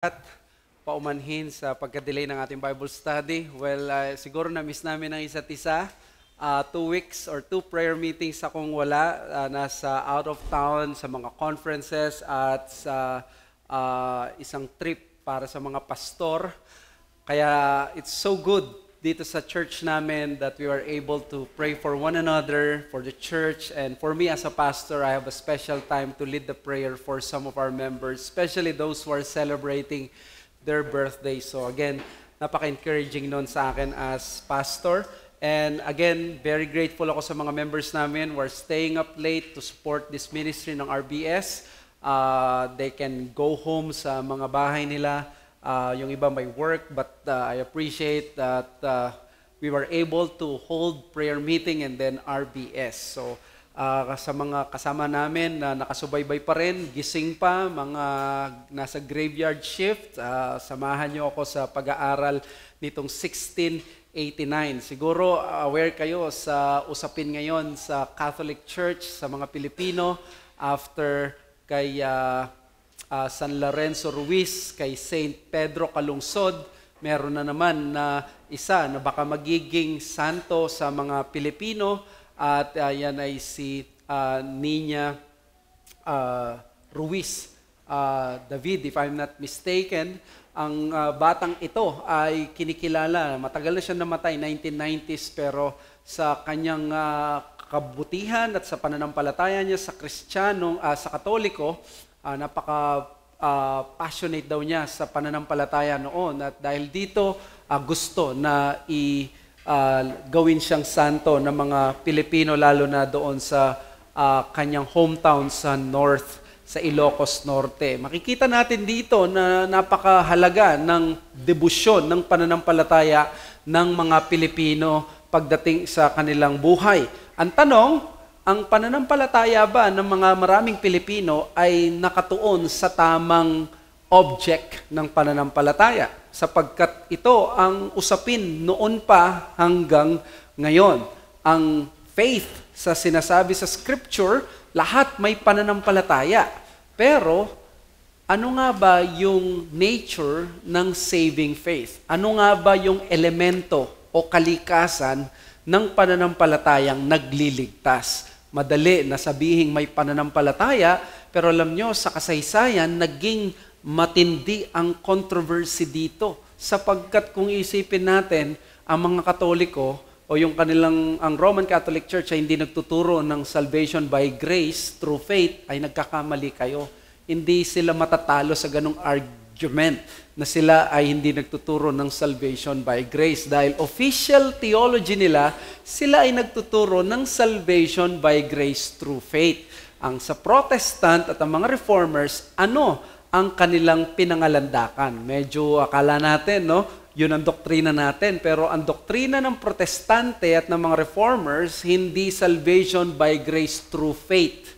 At paumanhin sa pagka-delay ng ating Bible study. Well, siguro na-miss namin ang isa't isa. 2 weeks or 2 prayer meetings akong wala. Nasa out of town sa mga conferences at sa isang trip para sa mga pastor. Kaya it's so good dito sa church namin that we are able to pray for one another, for the church, and for me as a pastor, I have a special time to lead the prayer for some of our members, especially those who are celebrating their birthday. So again, napaka-encouraging nun sa akin as pastor. And again, very grateful ako sa mga members namin who are staying up late to support this ministry ng RBS. They can go home sa mga bahay nila. Yung iba may work, but I appreciate that we were able to hold prayer meeting and then RBS. So, sa mga kasama namin na nakasubaybay pa rin, gising pa, mga nasa graveyard shift, samahan niyo ako sa pag-aaral nitong 1689. Siguro aware kayo sa usapin ngayon sa Catholic Church, sa mga Pilipino, after kay San Lorenzo Ruiz, kay Saint Pedro Calungsod, meron na naman na isa na baka magiging santo sa mga Pilipino at yan ay si Nina Ruiz David, if I'm not mistaken. Ang batang ito ay kinikilala, matagal na siya namatay, 1990s, pero sa kanyang kabutihan at sa pananampalataya niya sa Kristiyano, sa Katoliko, napaka-passionate daw niya sa pananampalataya noon. At dahil dito, gusto na gawin siyang santo ng mga Pilipino, lalo na doon sa kanyang hometown sa North, sa Ilocos Norte. Makikita natin dito na napakahalaga ng debosyon, ng pananampalataya ng mga Pilipino pagdating sa kanilang buhay. Ang tanong, ang pananampalataya ba ng mga maraming Pilipino ay nakatuon sa tamang object ng pananampalataya? Sapagkat ito ang usapin noon pa hanggang ngayon. Ang faith sa sinasabi sa Scripture, lahat may pananampalataya. Pero ano nga ba yung nature ng saving faith? Ano nga ba yung elemento o kalikasan ng pananampalatayang nagliligtas? Madali na sabihing may pananampalataya, pero alam nyo, sa kasaysayan, naging matindi ang controversy dito. Sapagkat kung isipin natin, ang mga Katoliko o yung ang Roman Catholic Church ay hindi nagtuturo ng salvation by grace through faith, ay nagkakamali kayo. Hindi sila matatalo sa ganong argument na sila ay hindi nagtuturo ng salvation by grace. Dahil official theology nila, sila ay nagtuturo ng salvation by grace through faith. Ang sa Protestant at ang mga Reformers, ano ang kanilang pinangalandakan? Medyo akala natin, no? Yun ang doktrina natin. Pero ang doktrina ng Protestante at ng mga Reformers, hindi salvation by grace through faith.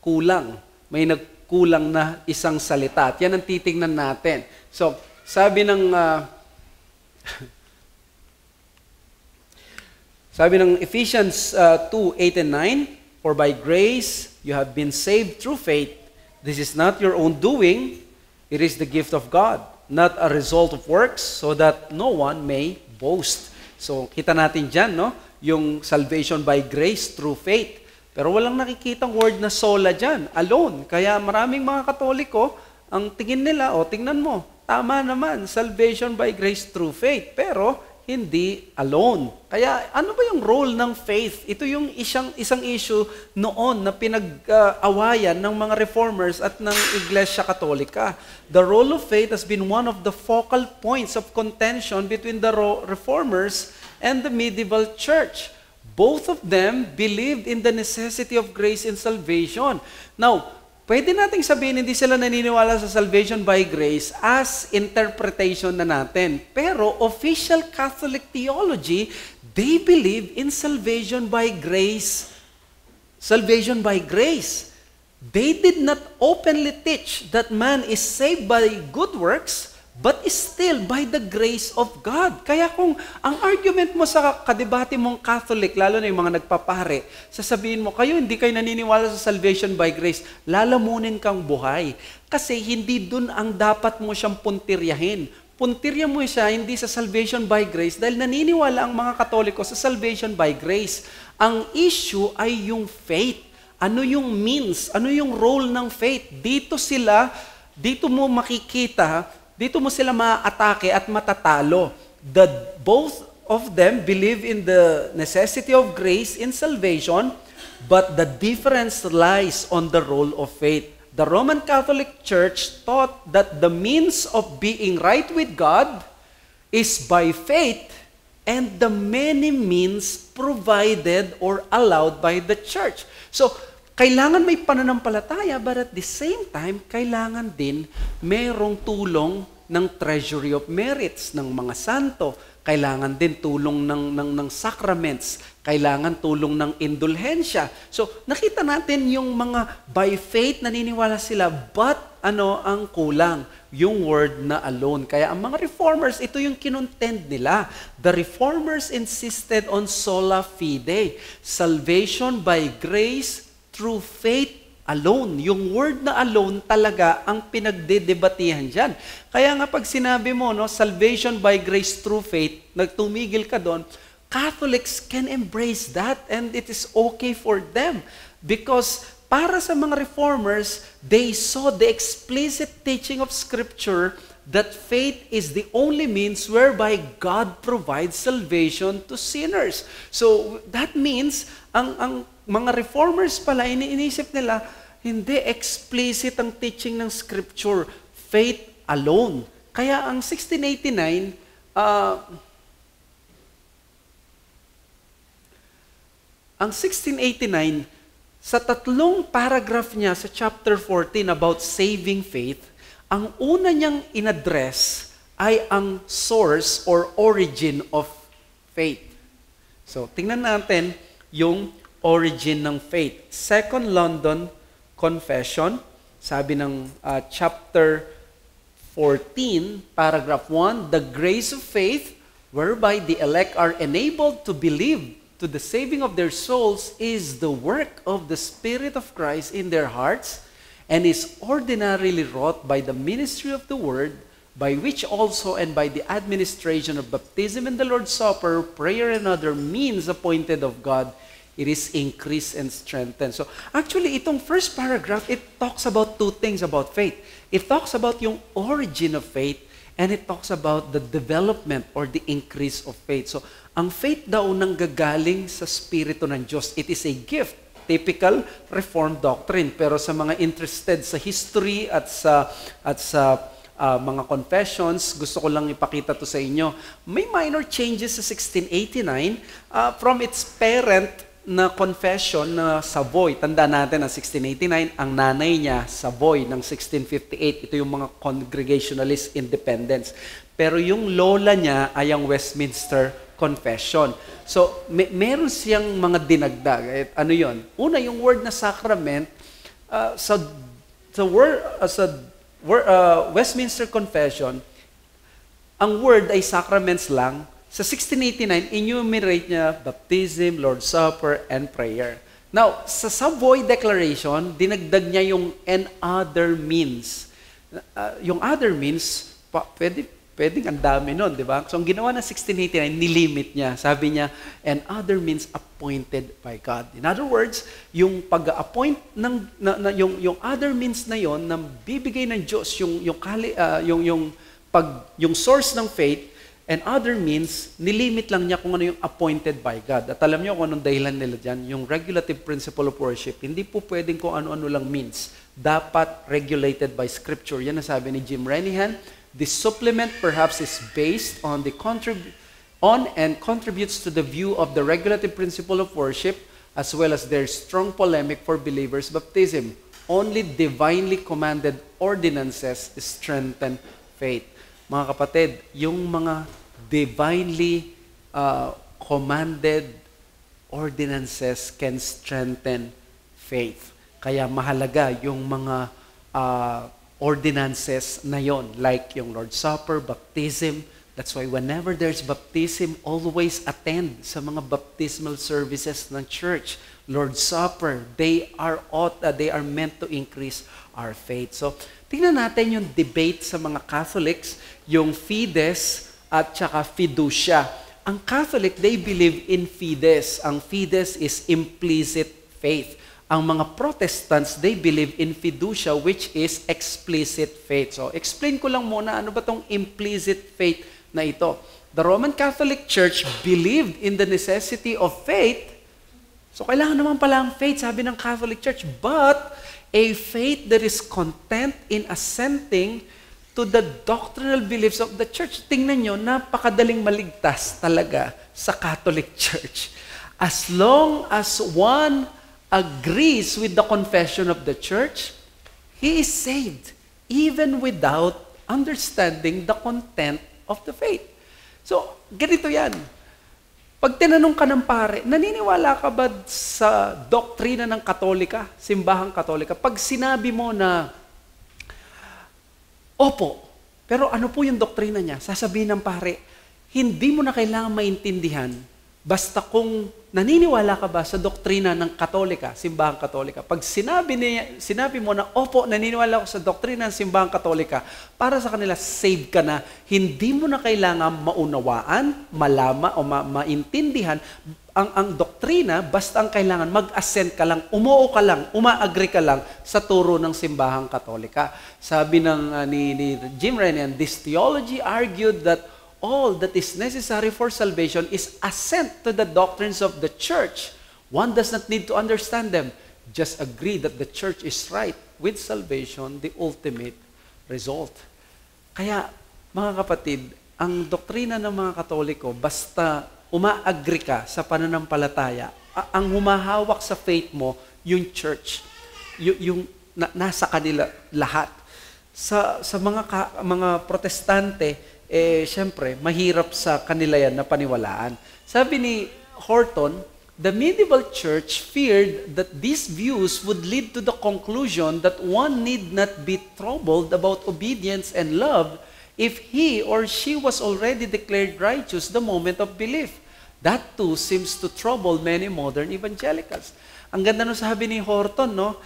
Kulang. May kulang na isang salita. At yan ang titingnan natin. So, sabi ng Ephesians 2:8 and 9, "For by grace you have been saved through faith. This is not your own doing, it is the gift of God, not a result of works, so that no one may boast." So, kita natin dyan, no? Yung salvation by grace through faith. Pero walang nakikitang word na sola dyan, alone. Kaya maraming mga Katoliko, ang tingin nila, tingnan mo, tama naman, salvation by grace through faith, pero hindi alone. Kaya ano ba yung role ng faith? Ito yung isang issue noon na pinag-awayan ng mga Reformers at ng Iglesia Katolika. The role of faith has been one of the focal points of contention between the Reformers and the medieval church. Both of them believed in the necessity of grace in salvation. Now, pwede nating sabihin hindi sila naniniwala sa salvation by grace as interpretation na natin. Pero official Catholic theology, they believe in salvation by grace. Salvation by grace. They did not openly teach that man is saved by good works, but still by the grace of God. Kaya kung ang argument mo sa kadebate mong Catholic, lalo na yung mga nagpapare, sasabihin mo, hindi kayo naniniwala sa salvation by grace, lalamunin kang buhay. Kasi hindi dun ang dapat mo siyang puntiryahin. Puntirya mo siya hindi sa salvation by grace dahil naniniwala ang mga Katoliko sa salvation by grace. Ang issue ay yung faith. Ano yung means? Ano yung role ng faith? Dito mo makikita, dito mo sila maaatake at matatalo. Both of them believe in the necessity of grace in salvation, but the difference lies on the role of faith. The Roman Catholic Church taught that the means of being right with God is by faith and the many means provided or allowed by the church. So, kailangan may pananampalataya, but at the same time, kailangan din mayroong tulong ng treasury of merits ng mga santo. Kailangan din tulong ng sacraments. Kailangan tulong ng indulhensya. So, nakita natin yung mga by faith naniniwala sila, but ang kulang? Yung word na alone. Kaya ang mga reformers, ito yung kinontend nila. The reformers insisted on sola fide. Salvation by grace through faith alone. Yung word na alone talaga ang pinagdedebatihan dyan. Kaya nga pag sinabi mo, salvation by grace through faith, nagtumigil ka doon, Catholics can embrace that and it is okay for them. Because para sa mga reformers, they saw the explicit teaching of Scripture that faith is the only means whereby God provides salvation to sinners. So that means, ang mga reformers pala, iniisip nila, hindi explicit ang teaching ng Scripture, faith alone. Kaya ang 1689, sa tatlong paragraph niya sa chapter 14 about saving faith, ang una niyang inaddress ay ang source or origin of faith. So, tingnan natin yung origin ng faith. Second London Confession, sabi ng chapter 14, paragraph 1, the grace of faith whereby the elect are enabled to believe to the saving of their souls is the work of the Spirit of Christ in their hearts and is ordinarily wrought by the ministry of the Word, by which also and by the administration of baptism and the Lord's Supper, prayer and other means appointed of God, it is increased and strengthened. So actually, itong first paragraph, it talks about two things about faith. It talks about yung origin of faith and it talks about the development or the increase of faith. So ang faith daw nanggagaling sa Espiritu ng Diyos. It is a gift. Typical Reformed doctrine. Pero sa mga interested sa history at sa mga confessions, gusto ko lang ipakita to sa inyo. May minor changes sa 1689 from its parent na confession na Savoy. Tanda natin ang 1689, ang nanay niya, Savoy, ng 1658. Ito yung mga Congregationalist independence. Pero yung lola niya ay ang Westminster Confession. So, meron siyang mga dinagdag. Ano yon? Una, yung word na sacrament, sa Westminster Confession, ang word ay sacraments lang. Sa 1689, enumerate niya baptism, Lord's Supper, and prayer. Now, sa Savoy Declaration, dinagdag niya yung and other means. Yung other means, pwedeng ang dami nun, di ba? So, ang ginawa ng 1689, nilimit niya. Sabi niya, and other means appointed by God. In other words, yung pag-appoint yung other means na yon na bibigay ng Diyos, yung source ng faith, and other means, nilimit lang niya kung ano yung appointed by God. At alam niyo kung anong dahilan nila dyan, yung regulative principle of worship, hindi po pwedeng kung ano-ano lang means. Dapat regulated by Scripture. Yan ang sabi ni Jim Renihan. This supplement perhaps is based on and contributes to the view of the regulative principle of worship as well as their strong polemic for believers' baptism. Only divinely commanded ordinances strengthen faith. Mga kapatid, yung mga divinely commanded ordinances can strengthen faith. Kaya mahalaga yung mga ordinances na yon, like yung Lord's Supper, baptism. That's why whenever there's baptism, always attend sa mga baptismal services ng church. Lord's Supper, they are meant to increase our faith. So, tingnan natin yung debate sa mga Catholics, yung fides at saka fiducia. Ang Catholic, they believe in fides. Ang fides is implicit faith. Ang mga Protestants, they believe in fiducia, which is explicit faith. So, explain ko lang muna, ano ba tong implicit faith na ito? The Roman Catholic Church believed in the necessity of faith. So, kailangan naman pala ang faith, sabi ng Catholic Church. But, a faith that is content in assenting to the doctrinal beliefs of the church. Tingnan nyo, napakadaling maligtas talaga sa Catholic Church. As long as one agrees with the confession of the church, he is saved, even without understanding the content of the faith. So, ganito yan. Pag tinanong ka ng pare, naniniwala ka ba sa doktrina ng Katolika, simbahang Katolika? Pag sinabi mo na, opo, pero ano po yung doktrina niya? Sasabihin ng pare, hindi mo na kailangan maintindihan basta kung naniniwala ka ba sa doktrina ng Katolika, simbahang Katolika. Pag sinabi mo na, opo, naniniwala ako sa doktrina ng simbahang Katolika, para sa kanila, save ka na. Hindi mo na kailangan maunawaan, malama o maintindihan ang doktrina, basta ang kailangan mag-assent ka lang, umuo ka lang, uma-agree ka lang sa turo ng simbahang Katolika. Sabi ni Jim Renian, this theology argued that all that is necessary for salvation is assent to the doctrines of the church. One does not need to understand them. Just agree that the church is right with salvation, the ultimate result. Kaya, mga kapatid, ang doktrina ng mga Katoliko, basta uma-agree ka sa pananampalataya, ang humahawak sa faith mo, yung church, nasa kanila lahat. Sa mga protestante, syempre, mahirap sa kanila yan na paniwalaan. Sabi ni Horton, the medieval church feared that these views would lead to the conclusion that one need not be troubled about obedience and love if he or she was already declared righteous the moment of belief. That too seems to trouble many modern evangelicals. Ang ganda nung sabi ni Horton, no?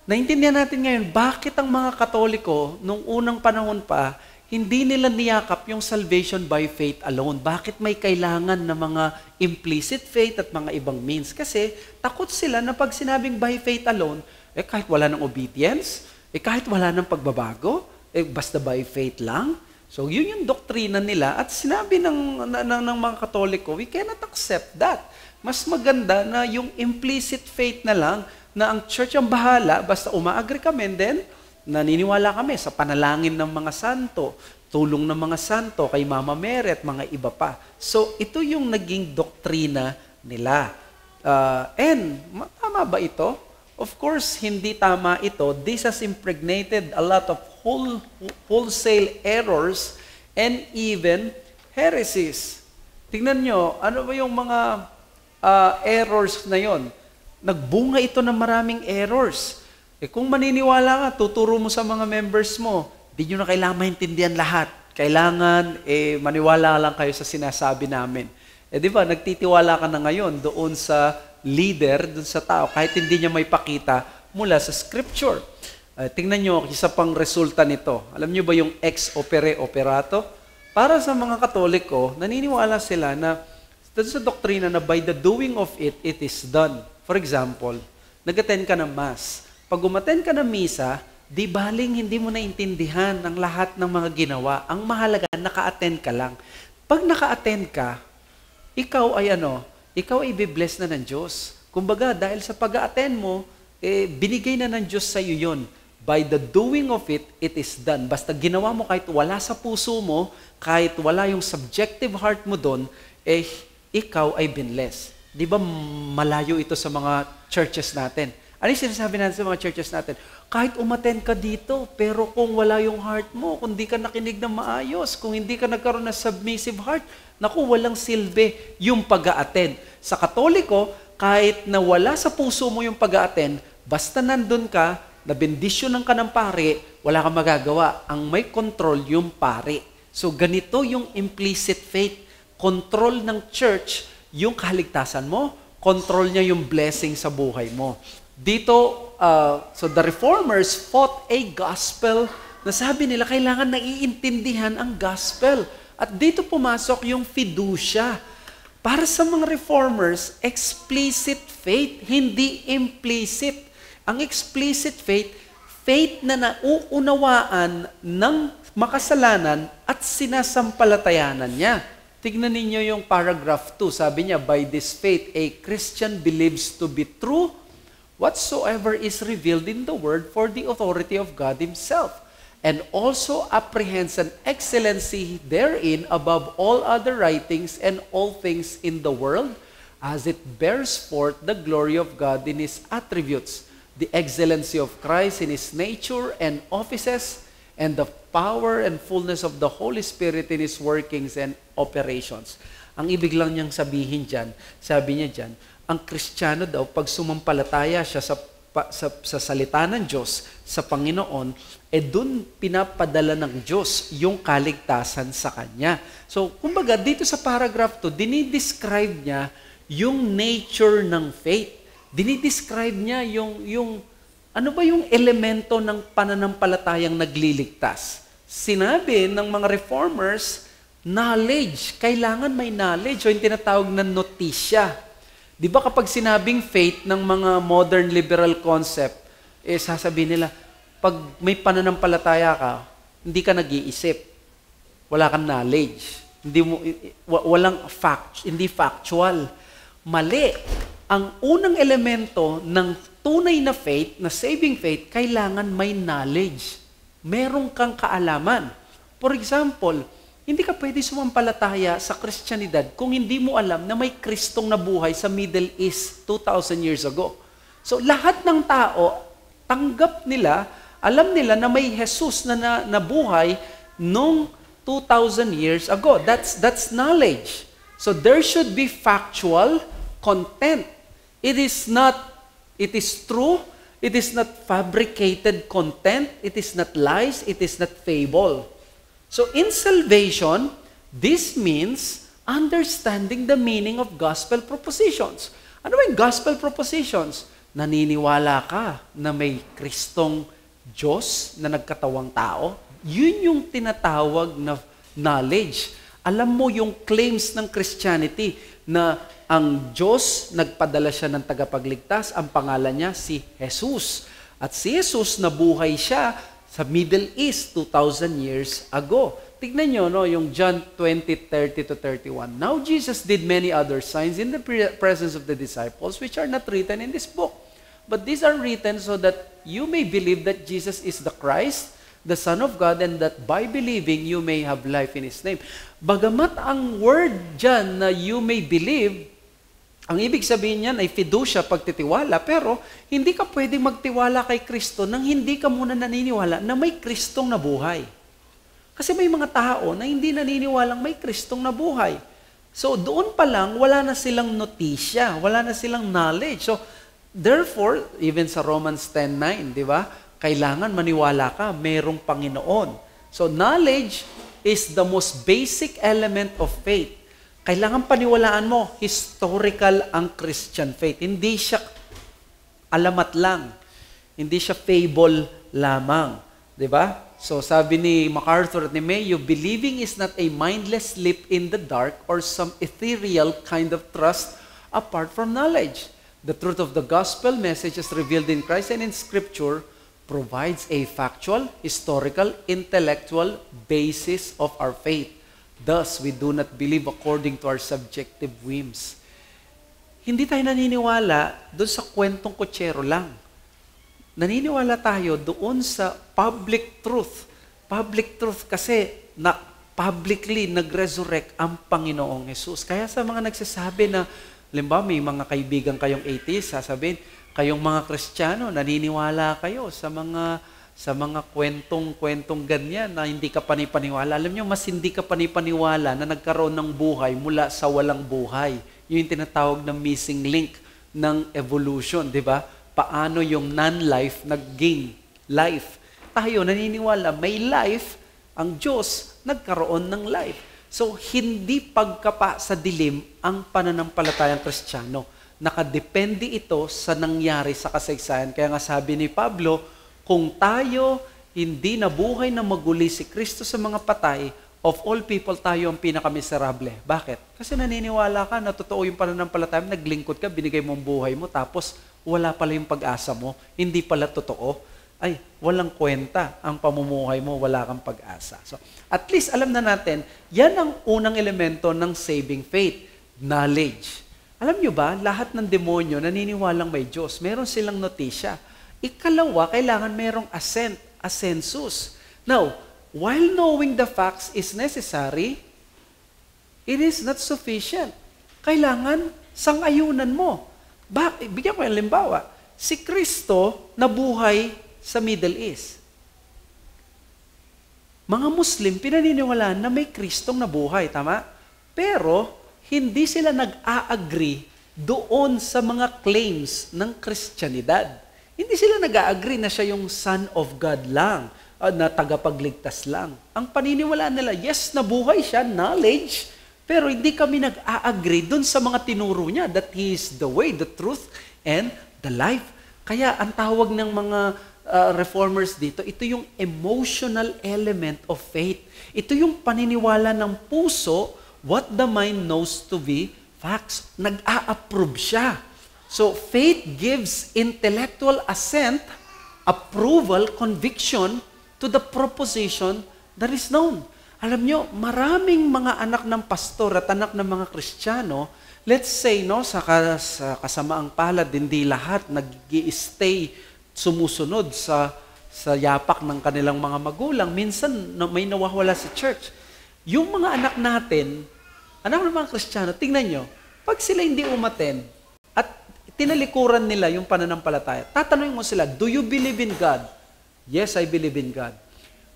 Naintindihan natin ngayon, bakit ang mga Katoliko, nung unang panahon pa, hindi nila niyakap yung salvation by faith alone. Bakit may kailangan na mga implicit faith at mga ibang means? Kasi takot sila na pag sinabing by faith alone, kahit wala ng obedience, kahit wala ng pagbabago, basta by faith lang. So yun yung doktrina nila at sinabi ng mga Katoliko, we cannot accept that. Mas maganda na yung implicit faith na lang, na ang church ang bahala, basta uma-agree kami, then naniniwala kami sa panalangin ng mga santo, tulong ng mga santo, kay Mama Mary at mga iba pa. So, ito yung naging doktrina nila. And, tama ba ito? Of course, hindi tama ito. This has impregnated a lot of wholesale errors and even heresies. Tingnan nyo, ano ba yung mga errors na yon? Nagbunga ito ng maraming errors. Kung maniniwala ka, tuturo mo sa mga members mo, di nyo na kailangan maintindihan lahat. Kailangan, maniwala lang kayo sa sinasabi namin. Di ba, nagtitiwala ka na ngayon doon sa leader, doon sa tao, kahit hindi niya may pakita mula sa scripture. Tingnan nyo, isa pang resulta nito. Alam nyo ba yung ex opere operato? Para sa mga Katoliko, naniniwala sila na doon sa doktrina na by the doing of it, it is done. For example, nag-attend ka ng Mass. Pag umattend ka ng misa, di baling hindi mo naintindihan ang lahat ng mga ginawa. Ang mahalaga, naka-attend ka lang. Pag naka-attend ka, ikaw ay bibless na ng Diyos. Kumbaga, dahil sa pag-attend mo, binigay na ng Diyos sa iyo yun. By the doing of it, it is done. Basta ginawa mo kahit wala sa puso mo, kahit wala yung subjective heart mo doon, ikaw ay binless. Di ba malayo ito sa mga churches natin? Ano yung sinasabi natin sa mga churches natin? Kahit umattend ka dito, pero kung wala yung heart mo, kung hindi ka nakinig ng maayos, kung hindi ka nagkaroon ng submissive heart, naku, walang silbi yung pag-a-attend. Sa Katoliko, kahit na wala sa puso mo yung pag-a-attend, basta nandun ka, nabendisyonan ka ng pare, wala kang magagawa. Ang may control yung pare. So ganito yung implicit faith. Control ng church yung kaligtasan mo. Control niya yung blessing sa buhay mo. Dito, so the Reformers fought a gospel na sabi nila kailangan naiintindihan ang gospel. At dito pumasok yung fiducia. Para sa mga Reformers, explicit faith, hindi implicit. Ang explicit faith, faith na nauunawaan ng makasalanan at sinasampalatayanan niya. Tignan ninyo yung paragraph 2. Sabi niya, by this faith, a Christian believes to be true whatsoever is revealed in the Word for the authority of God Himself, and also apprehends an excellency therein above all other writings and all things in the world, as it bears forth the glory of God in His attributes, the excellency of Christ in His nature and offices, and the power and fullness of the Holy Spirit in His workings and operations. Ang ibig lang niyang sabihin dyan, sabi niya dyan, ang Kristiyano daw, pag sumampalataya siya sa salita ng Diyos, sa Panginoon, dun pinapadala ng Diyos yung kaligtasan sa Kanya. So, kumbaga, dito sa paragraph 2, dinidescribe niya yung nature ng faith. Dinidescribe niya yung ano ba yung elemento ng pananampalatayang nagliligtas? Sinabi ng mga Reformers, knowledge. Kailangan may knowledge o yung tinatawag na notisya. Di ba kapag sinabing faith ng mga modern liberal concept, sasabihin nila, pag may pananampalataya ka, hindi ka nag-iisip. Wala kang knowledge. Hindi factual. Mali. Ang unang elemento ng tunay na faith, na saving faith, kailangan may knowledge. Meron kang kaalaman. For example, hindi ka pwede sumampalataya sa Kristyanidad kung hindi mo alam na may Kristong nabuhay sa Middle East 2,000 years ago. So lahat ng tao, tanggap nila, alam nila na may Jesus na nabuhay nung 2,000 years ago. That's knowledge. So there should be factual content. It is true. It is not fabricated content. It is not lies. It is not fable. So in salvation, this means understanding the meaning of gospel propositions. Ano ba yung gospel propositions? Naniniwala ka na may Kristong Diyos na nagkatawang tao? Yun yung tinatawag na knowledge. Alam mo yung claims ng Christianity na ang Diyos, nagpadala siya ng tagapagligtas, ang pangalan niya si Jesus. At si Jesus, nabuhay siya sa Middle East 2,000 years ago. Tignan nyo, no, yung John 20:30-31. Now Jesus did many other signs in the presence of the disciples, which are not written in this book. But these are written so that you may believe that Jesus is the Christ, the Son of God, and that by believing you may have life in His name. Bagamat ang word dyan na you may believe, ang ibig sabihin niyan ay fiducia, pagtitiwala, pero hindi ka pwedeng magtiwala kay Kristo nang hindi ka muna naniniwala na may Kristong nabuhay. Kasi may mga tao na hindi naniniwalang may Kristong nabuhay. So doon pa lang, wala na silang notisya, wala na silang knowledge. So therefore, even sa Romans 10:9, di ba? Kailangan maniwala ka, mayroong Panginoon. So knowledge is the most basic element of faith. Kailangan paniwalaan mo, historical ang Christian faith. Hindi siya alamat lang. Hindi siya fable lamang. Diba? So sabi ni MacArthur at ni Mayo, believing is not a mindless leap in the dark or some ethereal kind of trust apart from knowledge. The truth of the gospel message as revealed in Christ and in Scripture provides a factual, historical, intellectual basis of our faith. Thus, we do not believe according to our subjective whims. Hindi tayo naniniwala doon sa kwentong kutsero lang. Naniniwala tayo doon sa public truth. Public truth kasi na publicly nag-resurrect ang Panginoong Jesus. Kaya sa mga nagsasabi na, halimbawa may mga kaibigan kayong atheist, sasabihin, kayong mga Kristiyano, naniniwala kayo sa mga kwentong ganyan na hindi ka panipaniwala. Alam niyo, mas hindi ka panipaniwala na nagkaroon ng buhay mula sa walang buhay. Yun yung tinatawag na missing link ng evolution, di ba? Paano yung non-life nag-gain life. tayo naniniwala may life, ang Diyos nagkaroon ng life. So, hindi pagkapa sa dilim ang pananampalatayang Kristiyano. Nakadepende ito sa nangyari sa kasaysayan. Kaya nga sabi ni Pablo, kung tayo hindi nabuhay na maguli si Kristo sa mga patay, of all people, tayo ang pinakamiserable. Bakit? Kasi naniniwala ka na totoo yung pananampalataya, naglingkod ka, binigay mo ang buhay mo, tapos wala pala yung pag-asa mo, hindi pala totoo. Ay, walang kwenta ang pamumuhay mo, wala kang pag-asa. So, at least alam na natin, yan ang unang elemento ng saving faith, knowledge. Alam nyo ba, lahat ng demonyo naniniwalang may Diyos. Meron silang notisya. Ikalawa, kailangan merong ascensus. Now, while knowing the facts is necessary, it is not sufficient. Kailangan sang-ayunan mo. Bigyan ko yung limbawa. Si Kristo nabuhay sa Middle East. Mga Muslim, pinaniniwalaan na may Kristong nabuhay, tama? Pero, hindi sila nag-a-agree doon sa mga claims ng Kristyanidad. Hindi sila nag-a-agree na siya yung Son of God lang, na tagapagligtas lang. Ang paniniwalaan nila, yes, nabuhay siya, knowledge, pero hindi kami nag-a-agree doon sa mga tinuro niya that He is the way, the truth, and the life. Kaya ang tawag ng mga reformers dito, ito yung emotional element of faith. Ito yung paniniwala ng puso, what the mind knows to be facts. Nag-a-approve siya. So, faith gives intellectual assent, approval, conviction to the proposition that is known. Alam nyo, maraming mga anak ng pastor at anak ng mga Kristiyano, let's say, no, sa kasamaang palad, hindi lahat nag-i-stay, sumusunod sa yapak ng kanilang mga magulang. Minsan, may nawawala sa church. Yung mga anak natin, anak ng mga Kristiyano, tingnan nyo, pag sila hindi umattend at tinalikuran nila yung pananampalataya, tatanungin mo sila, do you believe in God? Yes, I believe in God.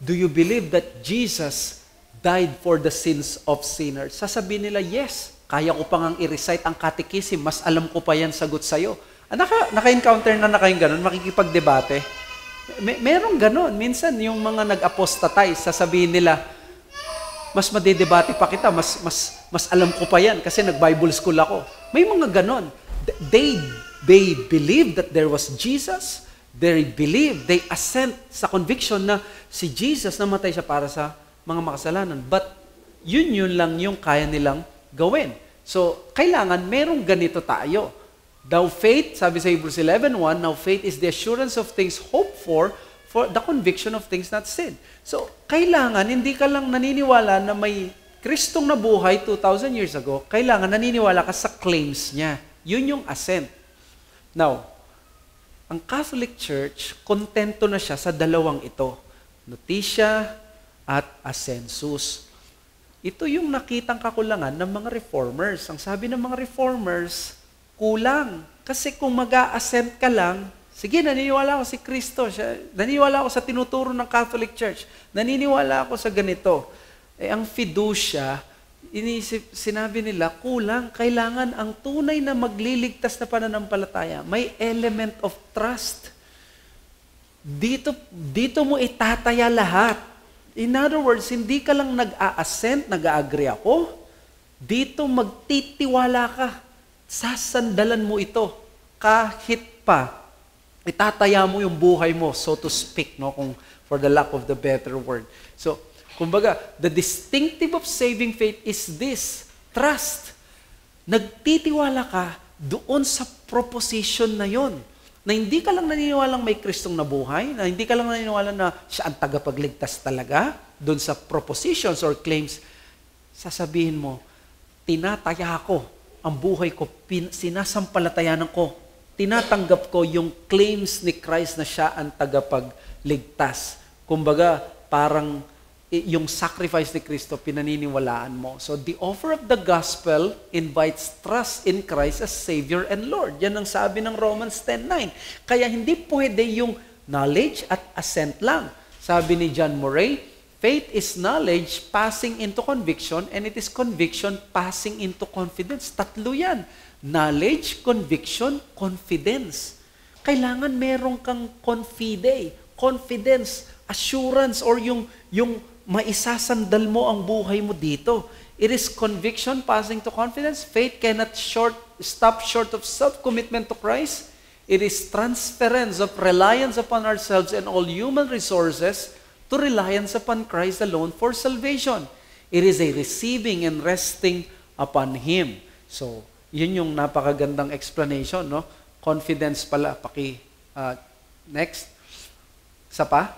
Do you believe that Jesus died for the sins of sinners? Sasabihin nila, yes. Kaya ko pa ngang i-recite ang catechism, mas alam ko pa yan sagot sa'yo. Naka-encounter na kayong ganun, makikipagdebate. Merong ganun. Minsan, yung mga nag-apostatize, sasabihin nila, mas madidebate pa kita, mas alam ko pa yan kasi nag-Bible school ako. May mga ganon. They believe that there was Jesus. They believe, they assent sa conviction na si Jesus namatay siya para sa mga makasalanan. But yun lang yung kaya nilang gawin. So, kailangan merong ganito tayo. Now faith, sabi sa Hebrews 11:1, now faith is the assurance of things hoped for the conviction of things not seen. So, kailangan, hindi ka lang naniniwala na may Kristong nabuhay 2,000 years ago, kailangan naniniwala ka sa claims niya. Yun yung assent. Now, ang Catholic Church, kontento na siya sa dalawang ito. Notisya at ascensus. Ito yung nakitang kakulangan ng mga reformers. Ang sabi ng mga reformers, kulang. Kasi kung mag-a-assent ka lang, sige, naniniwala ako si Kristo. Naniniwala ako sa tinuturo ng Catholic Church. Naniniwala ako sa ganito. Ang fiducia, sinabi nila, kulang. Kailangan ang tunay na magliligtas na pananampalataya. May element of trust. Dito mo itataya lahat. In other words, hindi ka lang nag-a-assent, nag-a-agree ako. Dito magtitiwala ka. Sasandalan mo ito. Kahit pa itataya mo yung buhay mo, so to speak, no, kung for the lack of the better word. So, kumbaga, the distinctive of saving faith is this, trust. Nagtitiwala ka doon sa proposition na yon. Na hindi ka lang naniniwalang may Kristong nabuhay, na hindi ka lang naniniwala na siya ang tagapagligtas talaga, doon sa propositions or claims, sasabihin mo, tinataya ko ang buhay ko, sinasampalatayanan ko, tinatanggap ko yung claims ni Christ na siya ang tagapagligtas. Kumbaga, parang yung sacrifice ni Kristo, pinaniniwalaan mo. So, the offer of the gospel invites trust in Christ as Savior and Lord. Yan ang sabi ng Romans 10:9. Kaya hindi pwede yung knowledge at assent lang. Sabi ni John Murray, faith is knowledge passing into conviction and it is conviction passing into confidence. Tatlo yan. Knowledge, conviction, confidence. Kailangan meron kang confidence assurance or yung maisasandal mo ang buhay mo dito. It is conviction passing to confidence. Faith cannot stop short of self-commitment to Christ. It is transference of reliance upon ourselves and all human resources to reliance upon Christ alone for salvation. It is a receiving and resting upon Him. So, yun yung napakagandang explanation, no? Confidence pala. Next. Isa pa?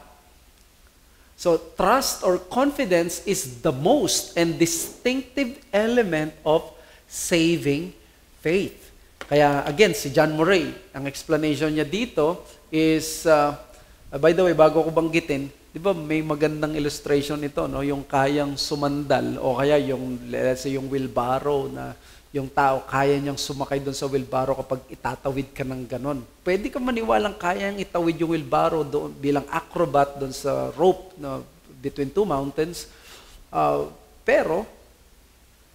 So, trust or confidence is the most and distinctive element of saving faith. Kaya, again, si John Murray, ang explanation niya dito is, by the way, bago ko banggitin, di ba may magandang illustration ito, no? Yung kayang sumandal o kaya yung, let's say, yung wheelbarrow na yung tao, kaya niyang sumakay doon sa wheelbarrow kapag itatawid ka ng ganon. Pwede ka maniwalang kayang itawid yung wheelbarrow doon bilang acrobat doon sa rope na between two mountains. Pero,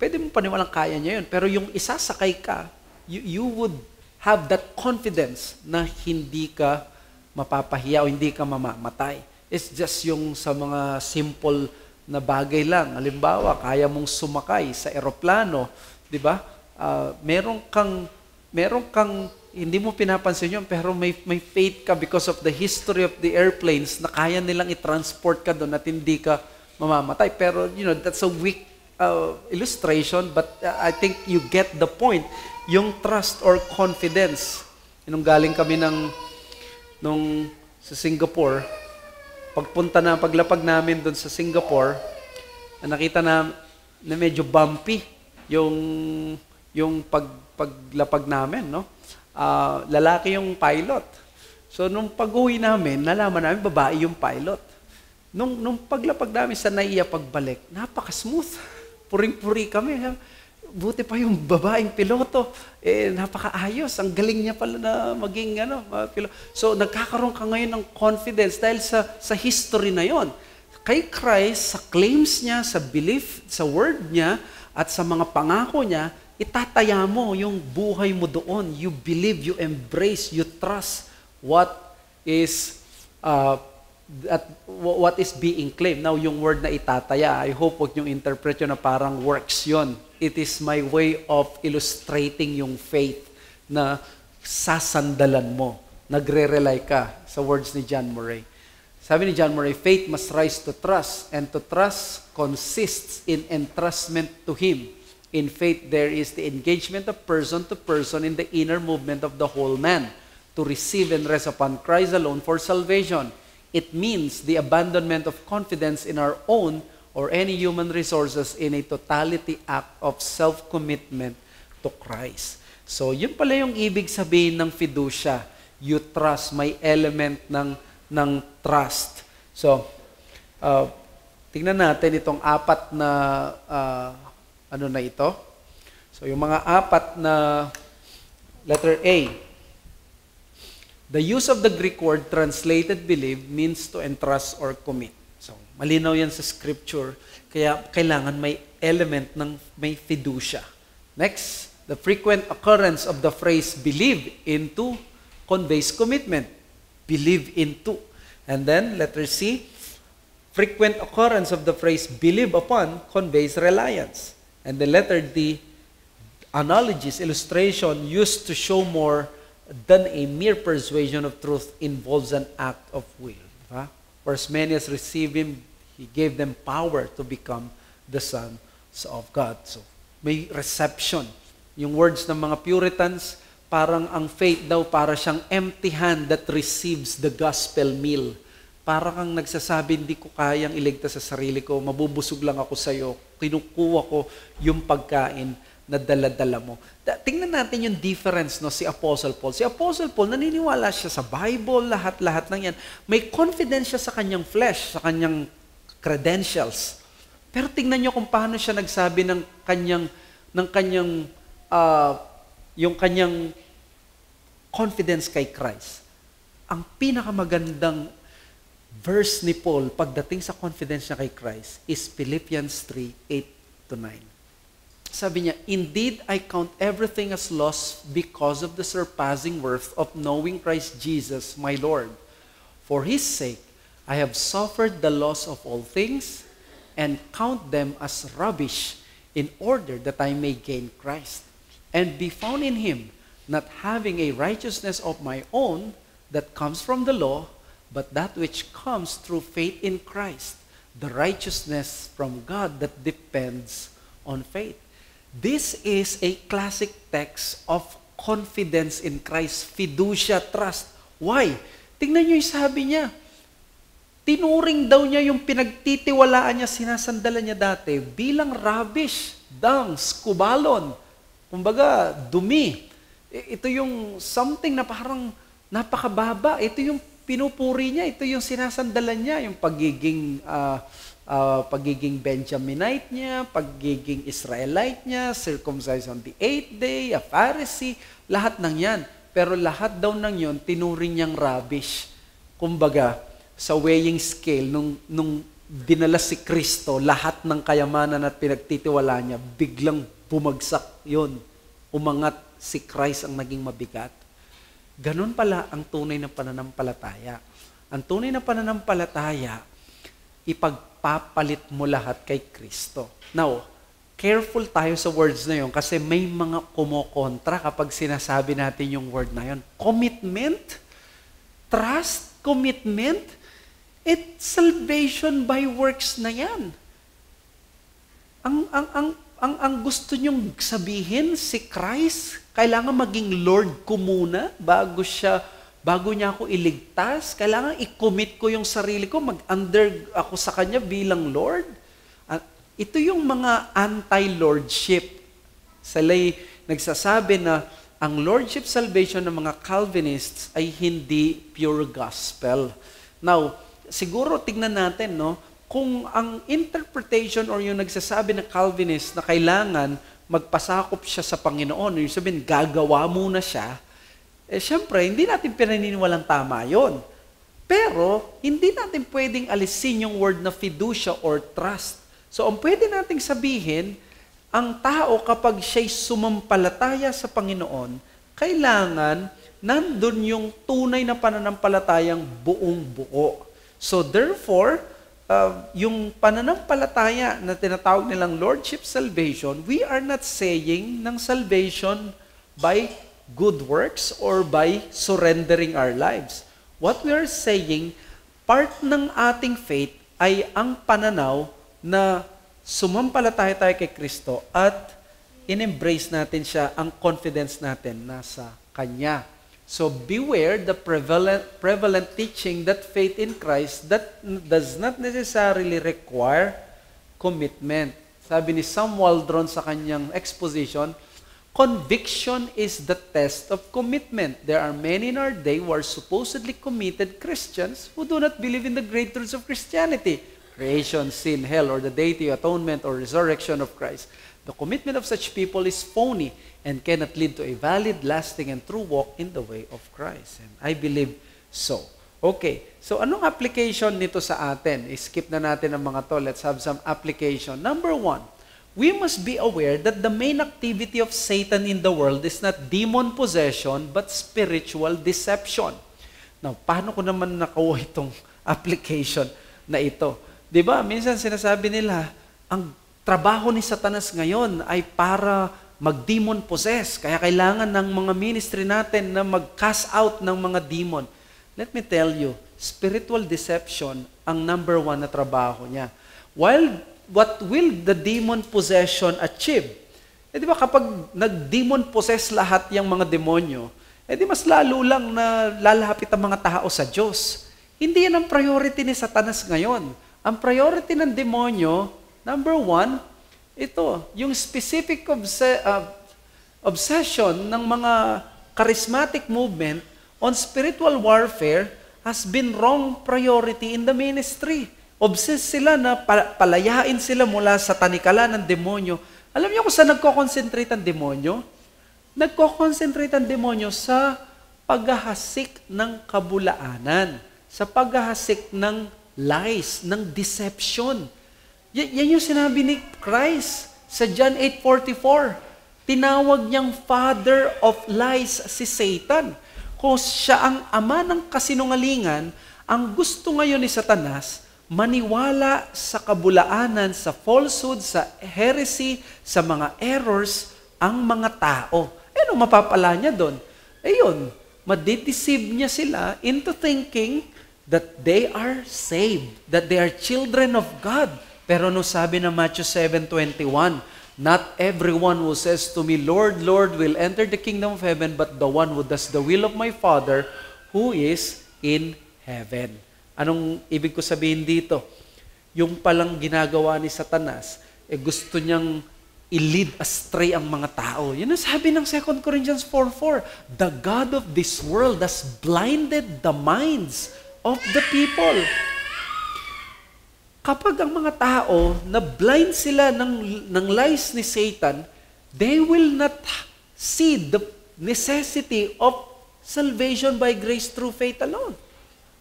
pwede mo paniwalang kaya niya yun. Pero yung isasakay ka, you would have that confidence na hindi ka mapapahiya o hindi ka mamamatay. It's just yung sa mga simple na bagay lang. Halimbawa, kaya mong sumakay sa eroplano, di ba? Meron kang hindi mo pinapansin yun, pero may faith ka because of the history of the airplanes na kaya nilang i-transport ka doon at hindi ka mamamatay. Pero, that's a weak illustration, but I think you get the point. Yung trust or confidence. Nung galing kami sa Singapore, paglapag namin doon sa Singapore, nakita na medyo bumpy yung paglapag namin, no? Lalaki yung pilot. So, nung pag-uwi namin, nalaman namin babae yung pilot. Nung paglapag namin sa NAIA pagbalik, napaka-smooth. Puring-puri kami. Buti pa yung babaeng piloto. Napakaayos. Ang galing niya pala na maging piloto. So, nagkakaroon ka ngayon ng confidence dahil sa history na yon. Kay Christ, sa claims niya, sa belief, sa word niya, at sa mga pangako niya, itataya mo yung buhay mo doon. You believe, you embrace, you trust what is being claimed. Now, yung word na itataya, I hope wag yung interpret yun na parang works yon. It is my way of illustrating yung faith na sasandalan mo. Nagre-rely ka sa words ni John Murray. Sabi ni John Murray, faith must rise to trust, and to trust consists in entrustment to Him. In faith, there is the engagement of person to person in the inner movement of the whole man to receive and rest upon Christ alone for salvation. It means the abandonment of confidence in our own or any human resources in a totality act of self-commitment to Christ. So, yun pala yung ibig sabihin ng fiducia. You trust, may element ng trust. So, tingnan natin itong apat na na ito. So, yung mga apat na letter A. The use of the Greek word translated believe means to entrust or commit. So, malinaw yan sa scripture. Kaya kailangan may element ng may fiducia. Next, the frequent occurrence of the phrase believe into conveys commitment. Believe into. And then, letter C, frequent occurrence of the phrase believe upon conveys reliance. And the letter D, analogies, illustration used to show more than a mere persuasion of truth involves an act of will. For as many as receive Him, He gave them power to become the sons of God. So, may reception. Yung words ng mga Puritans, parang ang faith daw, para siyang empty hand that receives the gospel meal. Para kang nagsasabi, hindi ko kayang iligtas sa sarili ko, mabubusog lang ako sa iyo, kinukuha ko yung pagkain na dala-dala mo. Tingnan natin yung difference, no, si Apostle Paul. Si Apostle Paul, naniniwala siya sa Bible, lahat-lahat ng yan. May confidence siya sa kanyang flesh, sa kanyang credentials. Pero tingnan niyo kung paano siya nagsabi ng kanyang yung kanyang confidence kay Christ. Ang pinakamagandang verse ni Paul pagdating sa confidence niya kay Christ is Philippians 3:8-9. Sabi niya, indeed, I count everything as loss because of the surpassing worth of knowing Christ Jesus, my Lord. For His sake, I have suffered the loss of all things and count them as rubbish in order that I may gain Christ and be found in him, not having a righteousness of my own that comes from the law, but that which comes through faith in Christ, the righteousness from God that depends on faith. This is a classic text of confidence in Christ, fiducia, trust. Why? Tingnan niyo yung sabi niya. Tinuring daw niya yung pinagtitiwalaan niya, sinasandalan niya dati, bilang rubbish, dungs, kubalon, kumbaga, dumi. Ito yung something na parang napakababa. Ito yung pinupuri niya, ito yung sinasandalan niya, yung pagiging Benjaminite niya, pagiging Israelite niya, circumcised on the 8th day, a Pharisee, lahat ng yan. Pero lahat daw ng yun, tinuring niyang rubbish. Kumbaga, sa weighing scale, nung dinala si Kristo, lahat ng kayamanan at pinagtitiwala niya, biglang bumagsak yun. Umangat si Christ ang naging mabigat. Ganun pala ang tunay na pananampalataya. Ang tunay na pananampalataya, ipagpapalit mo lahat kay Kristo. Now, careful tayo sa words na yun kasi may mga kumokontra kapag sinasabi natin yung word na yun. Commitment, trust, commitment, it's salvation by works na yan. Ang gusto nyong sabihin, si Christ, kailangan maging Lord ko muna bago niya ako iligtas. Kailangan i-commit ko yung sarili ko, mag-under ako sa Kanya bilang Lord. Ito yung mga anti-lordship. Salay nagsasabi na ang lordship salvation ng mga Calvinists ay hindi pure gospel. Now, siguro tignan natin, no? Kung ang interpretation or yung nagsasabi na Calvinist na kailangan magpasakop siya sa Panginoon, yung sabihin, gagawa muna siya, syempre, hindi natin pinaniniwalang tama yon. Pero, hindi natin pwedeng alisin yung word na fiducia or trust. So, ang pwede nating sabihin, ang tao kapag siya'y sumampalataya sa Panginoon, kailangan nandun yung tunay na pananampalatayang buong buo. So, therefore, yung pananampalataya na tinatawag nilang Lordship Salvation, we are not saying ng salvation by good works or by surrendering our lives. What we are saying, part ng ating faith ay ang pananaw na sumampalataya tayo kay Kristo at in-embrace natin siya, ang confidence natin nasa Kanya. So beware the prevalent teaching that faith in Christ that does not necessarily require commitment. Sabi ni Sam Waldron sa kanyang exposition, conviction is the test of commitment. There are many in our day who are supposedly committed Christians who do not believe in the great truths of Christianity, creation, sin, hell, or the deity, atonement, or resurrection of Christ. The commitment of such people is phony and cannot lead to a valid, lasting, and true walk in the way of Christ. And I believe so. Okay, so anong application nito sa atin? Skip na natin ang mga to. Let's have some application. Number 1, we must be aware that the main activity of Satan in the world is not demon possession, but spiritual deception. Now, paano ko naman nakuha itong application na ito? Diba, minsan sinasabi nila, ang trabaho ni Satanas ngayon ay para mag-demon possess. Kaya kailangan ng mga ministry natin na mag-cast out ng mga demon. Let me tell you, spiritual deception ang number 1 na trabaho niya. While what will the demon possession achieve? Di ba kapag nag-demon possess lahat yung mga demonyo, di mas lalo lang na lalapit ang mga tao sa Diyos. Hindi yan ang priority ni Satanas ngayon. Ang priority ng demonyo, number 1, ito, yung specific obsession ng mga charismatic movement on spiritual warfare has been wrong priority in the ministry. Obsessed sila na palayain sila mula sa tanikala ng demonyo. Alam niyo kung saan nagko-concentrate ang demonyo? Nagko-concentrate ang demonyo sa paghahasik ng kabulaanan, sa paghahasik ng lies, ng deception. Yan yung sinabi ni Christ sa John 8:44. Tinawag niyang father of lies si Satan. Kung siya ang ama ng kasinungalingan, Ang gusto ngayon ni Satanas, maniwala sa kabulaanan, sa falsehood, sa heresy, sa mga errors, ang mga tao. Ano mapapala niya doon? Ayun, madideceive niya sila into thinking that they are saved, that they are children of God. Pero no sabi ng Matthew 7:21, not everyone who says to me, Lord, Lord, will enter the kingdom of heaven, but the one who does the will of my Father who is in heaven. Anong ibig ko sabihin dito? Yung palang ginagawa ni Satanas, gusto niyang i-lead astray ang mga tao. Yun ang sabi ng 2 Corinthians 4:4. The God of this world has blinded the minds of the people. Kapag ang mga tao, na-blind sila ng lies ni Satan, they will not see the necessity of salvation by grace through faith alone.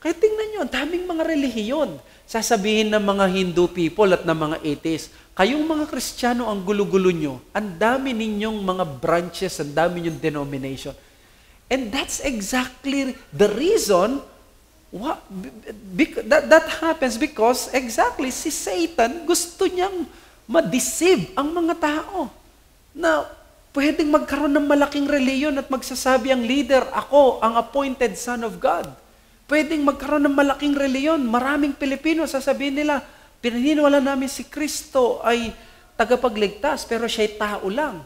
Kaya tingnan nyo, daming mga relihiyon. Sasabihin ng mga Hindu people at ng mga atheists, kayong mga Kristiyano ang gulo-gulo nyo, ang dami ninyong mga branches, ang dami ninyong denomination. And that's exactly the reason that happens because exactly si Satan gusto niyang ma-deceive ang mga tao na pwedeng magkaroon ng malaking reliyon at magsasabi ang leader, ako ang appointed son of God. Pwedeng magkaroon ng malaking reliyon. Maraming Pilipino sasabihin nila, pinaniniwala namin si Kristo ay tagapagligtas pero siya'y tao lang.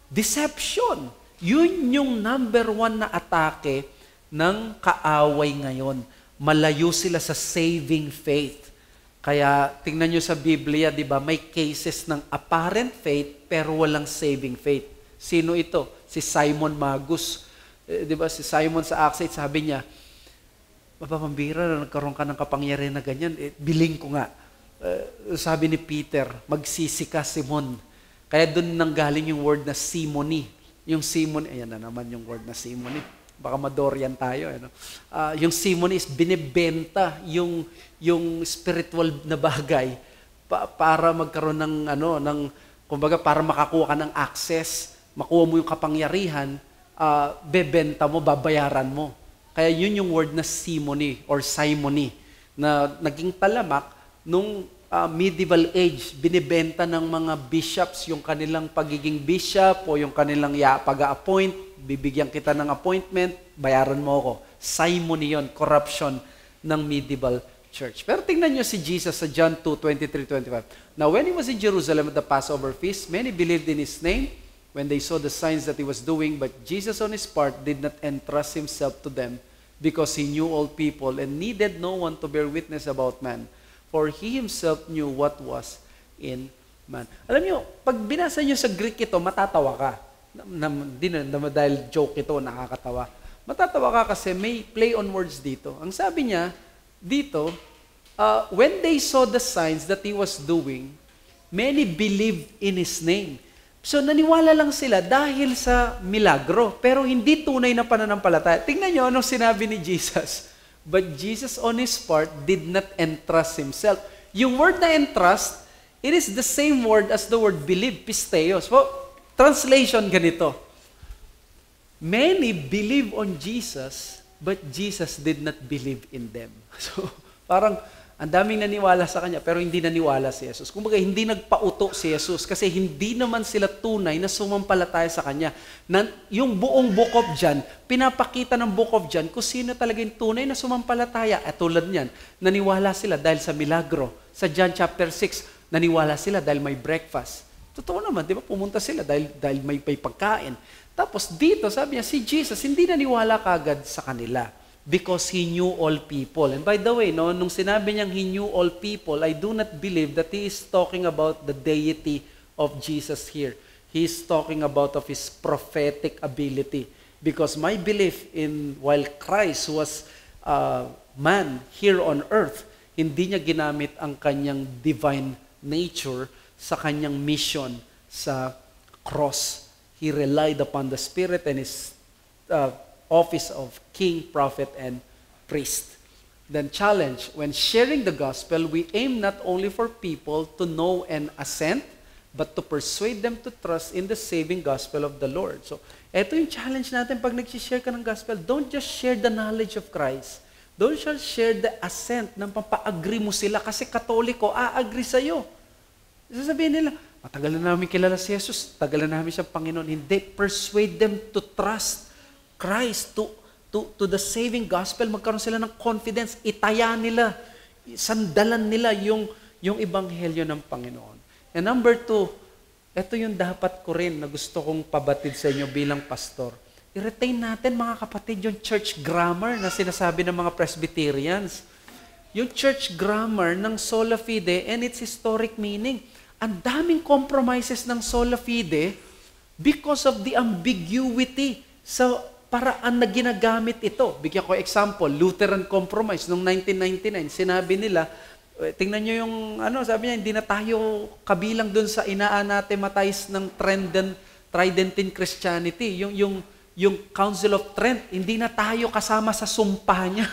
Deception. Yun yung number 1 na atake ng kaaway ngayon. Malayo sila sa saving faith. Kaya tingnan nyo sa Biblia, di ba, may cases ng apparent faith pero walang saving faith. Sino ito? Si Simon Magus. Di ba, si Simon sa Acts 8, sabi niya, mapapambira na nagkaroon ka ng kapangyarihan na ganyan, biling ko nga. Sabi ni Peter, magsisi ka, Simon. Kaya doon nanggaling yung word na simony. Yung simony, ayan na naman yung word na simony. Baka madorian tayo. Ano? Yung simony is binibenta yung spiritual na bagay para magkaroon ng kumbaga para makakuha ka ng access, makuha mo yung kapangyarihan, bebenta mo, babayaran mo. Kaya yun yung word na simony or simony na naging talamak nung medieval age. Binibenta ng mga bishops yung kanilang pagiging bishop o yung kanilang pag-appoint. Bibigyan kita ng appointment, bayaran mo ako. Simony yun, corruption ng medieval church. Pero tingnan nyo si Jesus sa John 2:23-25. Now when he was in Jerusalem at the Passover feast, many believed in his name when they saw the signs that he was doing, but Jesus on his part did not entrust himself to them because he knew all people and needed no one to bear witness about man, for he himself knew what was in man. Alam nyo, pag binasa nyo sa Greek ito, matatawa ka. Dahil joke ito, nakakatawa. Matatawa ka kasi may play on words dito. Ang sabi niya, dito, when they saw the signs that he was doing, many believed in his name. So, naniwala lang sila dahil sa milagro, pero hindi tunay na pananampalataya. Tingnan nyo anong sinabi ni Jesus. But Jesus on his part did not entrust himself. Yung word na entrust, it is the same word as the word believe, pisteos. Well, translation ganito. Many believe on Jesus, but Jesus did not believe in them. So, parang ang daming naniwala sa Kanya, pero hindi naniwala si Jesus. Kumbaga, hindi nagpauto si Jesus kasi hindi naman sila tunay na sumampalataya sa Kanya. Yung buong Book of John, pinapakita ng Book of John kung sino talaga yung tunay na sumampalataya. At tulad niyan, naniwala sila dahil sa milagro. Sa John chapter 6, naniwala sila dahil may breakfast. Totoo naman, di ba? Pumunta sila dahil may pagkain. Tapos dito, sabi niya, si Jesus, hindi naniwala kagad sa kanila. Because he knew all people. And by the way, nung sinabi niyang he knew all people, I do not believe that he is talking about the deity of Jesus here. He is talking about of his prophetic ability. Because my belief while Christ was man here on earth, hindi niya ginamit ang kanyang divine nature sa kanyang mission sa cross. He relied upon the Spirit and his office of king, prophet, and priest. Then challenge, when sharing the gospel, we aim not only for people to know and assent, but to persuade them to trust in the saving gospel of the Lord. So, eto yung challenge natin pag nag-share ka ng gospel. Don't just share the knowledge of Christ, Those shall share the assent ng papa-agree mo sila kasi Katoliko, agree sa'yo. Sasabihin nila, matagal na namin kilala si Jesus, tagal na namin siyang Panginoon. Hindi, persuade them to trust Christ, to the saving gospel. Magkaroon sila ng confidence, itaya nila, sandalan nila yung ebanghelyo ng Panginoon. And number 2, ito yung dapat ko rin na gusto kong pabatid sa inyo bilang pastor. I-retain natin mga kapatid yung church grammar na sinasabi ng mga Presbyterians. Yung church grammar ng sola fide and its historic meaning. Ang daming compromises ng sola fide because of the ambiguity sa paraan na ginagamit ito. Bigyan ko example, Lutheran Compromise noong 1999. Sinabi nila, tingnan nyo yung, sabi niya, hindi na tayo kabilang dun sa ina-anathematize ng Tridentine Christianity. Yung Council of Trent, hindi na tayo kasama sa sumpa niya.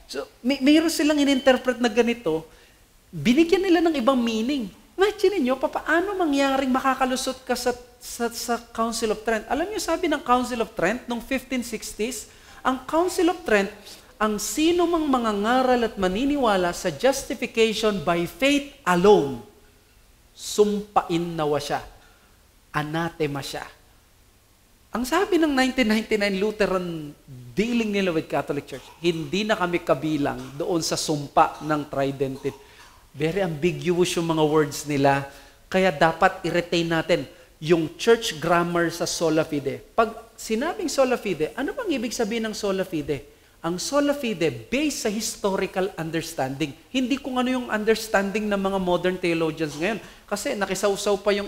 So, mayroon silang ininterpret na ganito, binigyan nila ng ibang meaning. Imagine niyo, paano mangyaring makakalusot ka sa Council of Trent? Alam niyo, sabi ng Council of Trent, noong 1560s, ang Council of Trent, ang sino mang mangangaral at maniniwala sa justification by faith alone, sumpain nawa siya. Anathema siya. Ang sabi ng 1999 Lutheran dealing nila with Catholic Church, hindi na kami kabilang doon sa sumpa ng Tridentine. Very ambiguous yung mga words nila, kaya dapat i-retain natin yung church grammar sa sola fide. Pag sinabing sola fide, ano bang ibig sabihin ng sola fide? Ang sola fide, based sa historical understanding. Hindi kung ano yung understanding ng mga modern theologians ngayon. Kasi nakisawsaw pa yung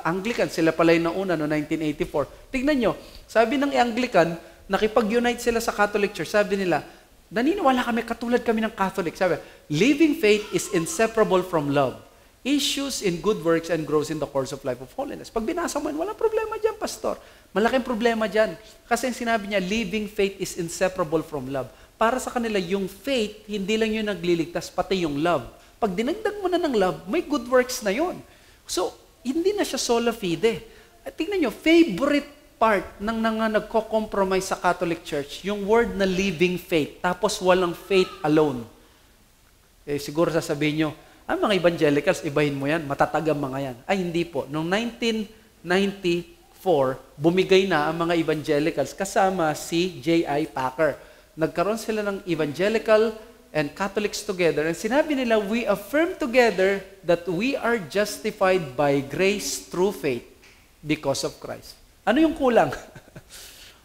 Anglican, sila pala yung nauna no 1984. Tignan nyo, sabi ng Anglican, nakipag-unite sila sa Catholic Church. Sabi nila, naniniwala kami, katulad kami ng Catholic. Sabi, living faith is inseparable from love. Issues in good works and grows in the course of life of holiness. Pag binasa mo, walang problema dyan, pastor. Malaking problema dyan. Kasi ang sinabi niya, living faith is inseparable from love. Para sa kanila, yung faith, hindi lang yun nagliligtas, pati yung love. Pag dinagdag mo na ng love, may good works na yun. So, hindi na siya sola fide. At tingnan nyo, favorite part ng nagko-compromise sa Catholic Church, yung word na living faith, tapos walang faith alone. Siguro sasabihin nyo, ang mga evangelicals, ibahin mo yan, matatagam mga yan. Ay, hindi po. Noong 1994, bumigay na ang mga evangelicals kasama si J.I. Packer. Nagkaroon sila ng evangelical and Catholics together. And sinabi nila, we affirm together that we are justified by grace through faith because of Christ. Ano yung kulang?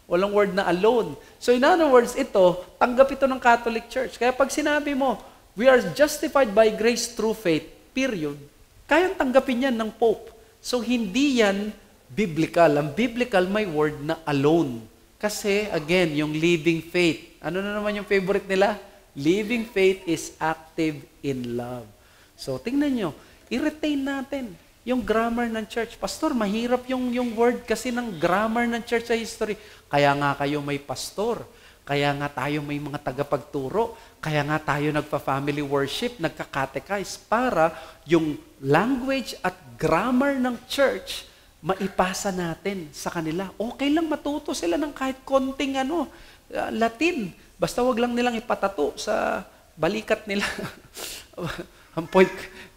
Walang word na alone. So in other words, ito, tanggap ito ng Catholic Church. Kaya pag sinabi mo, we are justified by grace through faith, period. Kayang tanggapin yan ng Pope. So, hindi yan biblical. Ang biblical may word na alone. Kasi, again, yung living faith. Ano na naman yung favorite nila? Living faith is active in love. So, tingnan nyo. I-retain natin yung grammar ng church. Pastor, mahirap yung word kasi ng grammar ng church sa history. Kaya nga kayo may pastor. Kaya nga tayo may mga tagapagturo. Kaya nga tayo nagpa-family worship, nagka-catechize para yung language at grammar ng church maipasa natin sa kanila. Okay lang matuto sila ng kahit konting Latin. Basta wag lang nilang ipatato sa balikat nila. Ang point,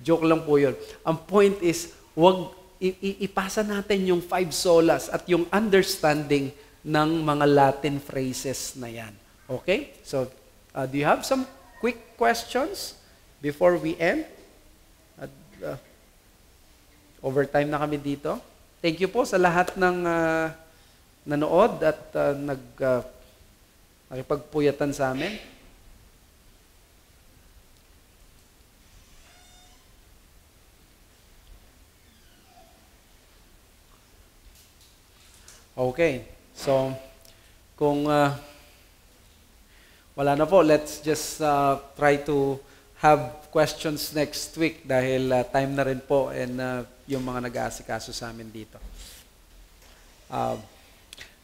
joke lang po yun. Ang point is, wag ipasa natin yung 5 solas at yung understanding ng mga Latin phrases na yan. Okay? So, do you have some quick questions before we end? Overtime na kami dito. Thank you po sa lahat ng nanood at nakipagpuyatan sa amin. Okay. So, kung wala na po, let's just try to have questions next week dahil time na rin po and yung mga nag-aasikaso sa amin dito.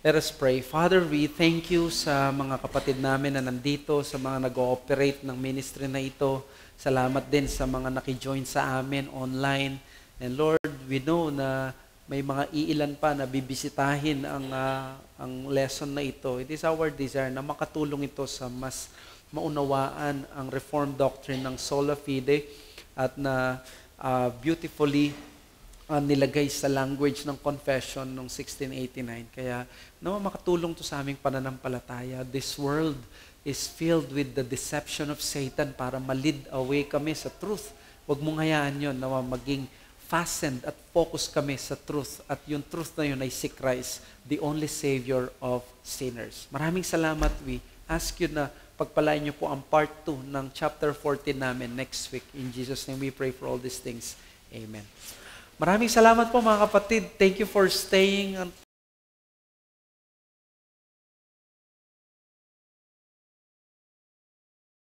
Let us pray. Father, we thank you sa mga kapatid namin na nandito, sa mga nag-ooperate ng ministry na ito. Salamat din sa mga nakijoin sa amin online. And Lord, we know na may mga iilan pa na bibisitahin ang lesson na ito. It is our desire na makatulong ito sa mas maunawaan ang Reformed doctrine ng sola fide at na beautifully nilagay sa language ng confession noong 1689. Kaya nawa makatulong to sa aming pananampalataya. This world is filled with the deception of Satan para ma-lead away kami sa truth. Huwag mong hayaan yun, nawa maging fastened at focus kami sa truth. At yung truth na yun ay si Christ, the only Savior of sinners. Maraming salamat. We ask you na pagpalain niyo po ang part 2 ng chapter 14 namin next week. In Jesus' name we pray for all these things. Amen. Maraming salamat po mga kapatid. Thank you for staying